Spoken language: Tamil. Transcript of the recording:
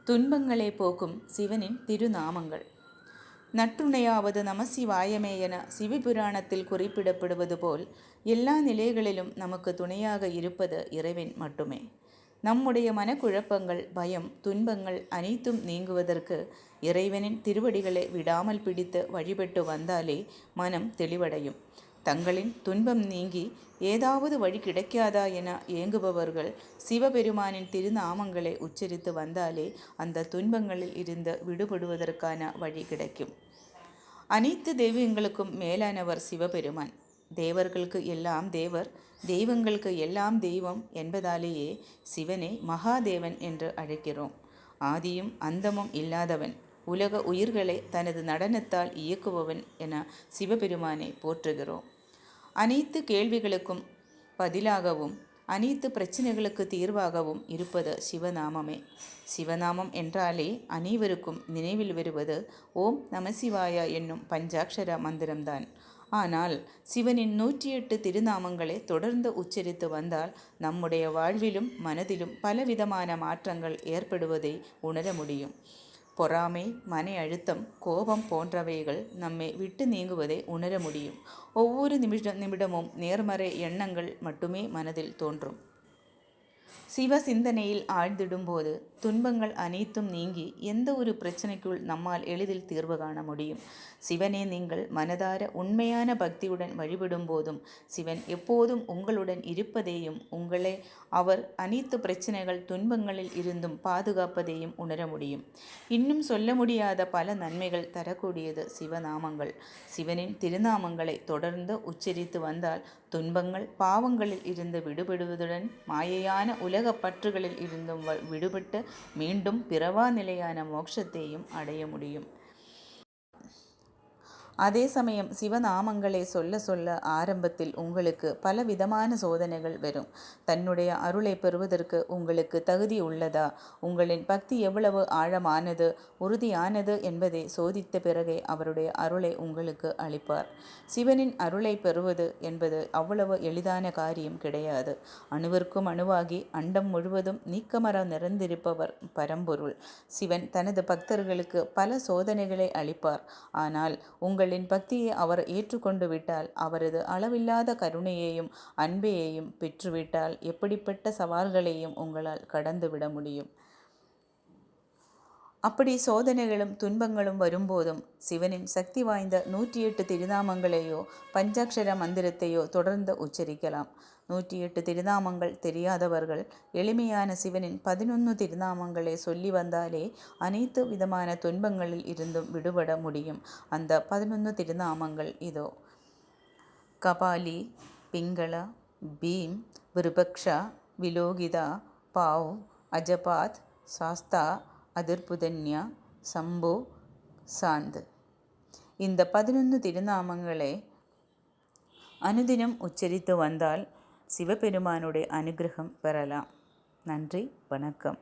துன்பங்களை போக்கும் சிவனின் திருநாமங்கள். நற்றுணையாவது நமசிவாயமே என சிவபுராணத்தில் குறிப்பிடப்படுவது போல் எல்லா நிலைகளிலும் நமக்கு துணையாக இருப்பது இறைவன் மட்டுமே. நம்முடைய மனக்குழப்பங்கள், பயம், துன்பங்கள் அனைத்தும் நீங்குவதற்கு இறைவனின் திருவடிகளை விடாமல் பிடித்து வழிபட்டு வந்தாலே மனம் தெளிவடையும். தங்களின் துன்பம் நீங்கி ஏதாவது வழி கிடைக்காதா என ஏங்குபவர்கள் சிவபெருமானின் திருநாமங்களை உச்சரித்து வந்தாலே அந்த துன்பங்களில் இருந்து விடுபடுவதற்கான வழி கிடைக்கும். அனைத்து தெய்வங்களுக்கும் மேலானவர் சிவபெருமான். தேவர்களுக்கு எல்லாம் தேவர், தெய்வங்களுக்கு எல்லாம் தெய்வம் என்பதாலேயே சிவனை மகாதேவன் என்று அழைக்கிறோம். ஆதியும் அந்தமும் இல்லாதவன், உலக உயிர்களை தனது நடனத்தால் இயக்குபவன் என சிவபெருமானை போற்றுகிறோம். அனைத்து கேள்விகளுக்கும் பதிலாகவும் அனைத்து பிரச்சனைகளுக்கு தீர்வாகவும் இருப்பது சிவநாமமே. சிவநாமம் என்றாலே அனைவருக்கும் நினைவில் வருவது ஓம் நமசிவாய என்னும் பஞ்சாட்சர மந்திரம்தான். ஆனால் சிவனின் 108 திருநாமங்களை தொடர்ந்து உச்சரித்து வந்தால் நம்முடைய வாழ்விலும் மனதிலும் பலவிதமான மாற்றங்கள் ஏற்படுவதை உணர முடியும். பொறாமை, மன அழுத்தம், கோபம் போன்றவைகள் நம்மை விட்டு நீங்குவதை உணர முடியும். ஒவ்வொரு நிமிடமும் நேர்மறை எண்ணங்கள் மட்டுமே மனதில் தோன்றும். சிவ சிந்தனையில் ஆழ்ந்திடும்போது துன்பங்கள் அனைத்தும் நீங்கி எந்த ஒரு பிரச்சனைக்குள் நம்மால் எளிதில் தீர்வு காண முடியும். சிவனை நீங்கள் மனதார உண்மையான பக்தியுடன் வழிபடும் போதும் சிவன் எப்போதும் உங்களுடன் இருப்பதையும் உங்களை அவர் அனைத்து பிரச்சனைகள், துன்பங்களில் இருந்தும் பாதுகாப்பதையும் உணர முடியும். இன்னும் சொல்ல முடியாத பல நன்மைகள் தரக்கூடியது சிவநாமங்கள். சிவனின் திருநாமங்களை தொடர்ந்து உச்சரித்து வந்தால் துன்பங்கள், பாவங்களில் இருந்து விடுபடுவதுடன் மாயையான உலக பற்றுகளில் இருந்தும் விடுபட்டு மீண்டும் பிறவா நிலையான மோட்சத்தையும் அடைய முடியும். அதே சமயம் சிவநாமங்களை சொல்ல சொல்ல ஆரம்பத்தில் உங்களுக்கு பல விதமான சோதனைகள் வரும். தன்னுடைய அருளை பெறுவதற்கு உங்களுக்கு தகுதி உள்ளதா, உங்களின் பக்தி எவ்வளவு ஆழமானது, உறுதியானது என்பதை சோதித்த பிறகே அவருடைய அருளை உங்களுக்கு அளிப்பார். சிவனின் அருளை பெறுவது என்பது அவ்வளவு எளிதான காரியம் கிடையாது. அணுவிற்கும் அணுவாகி அண்டம் முழுவதும் நீக்கமர நிறைந்திருப்பவர் பரம்பொருள். சிவன் தனது பக்தர்களுக்கு பல சோதனைகளை அளிப்பார். ஆனால் உங்களின் பக்தியை அவர் ஏற்றுக்கொண்டு விட்டால், அவரது அளவில்லாத கருணையையும் அன்பையையும் பெற்றுவிட்டால் எப்படிப்பட்ட சவால்களையும் உங்களால் கடந்துவிட முடியும். அப்படி சோதனைகளும் துன்பங்களும் வரும்போதும் சிவனின் சக்தி வாய்ந்த 108 திருநாமங்களையோ பஞ்சாட்சர மந்திரத்தையோ தொடர்ந்து உச்சரிக்கலாம். 108 திருநாமங்கள் தெரியாதவர்கள் எளிமையான சிவனின் 11 திருநாமங்களை சொல்லி வந்தாலே அனைத்து விதமான துன்பங்களில் இருந்தும் விடுபட முடியும். அந்த 11 திருநாமங்கள் இதோ: கபாலி, பிங்கள, பீம், விருபக்ஷா, விலோகிதா, பாவ், அஜபாத், சாஸ்தா, அதிர்புதன்யா, சம்போ, சாந்த். இந்த 11 திருநாமங்களை அனுதினம் உச்சரித்து வந்தால் சிவபெருமானுடைய அனுகிரகம் பெறலாம். நன்றி, வணக்கம்.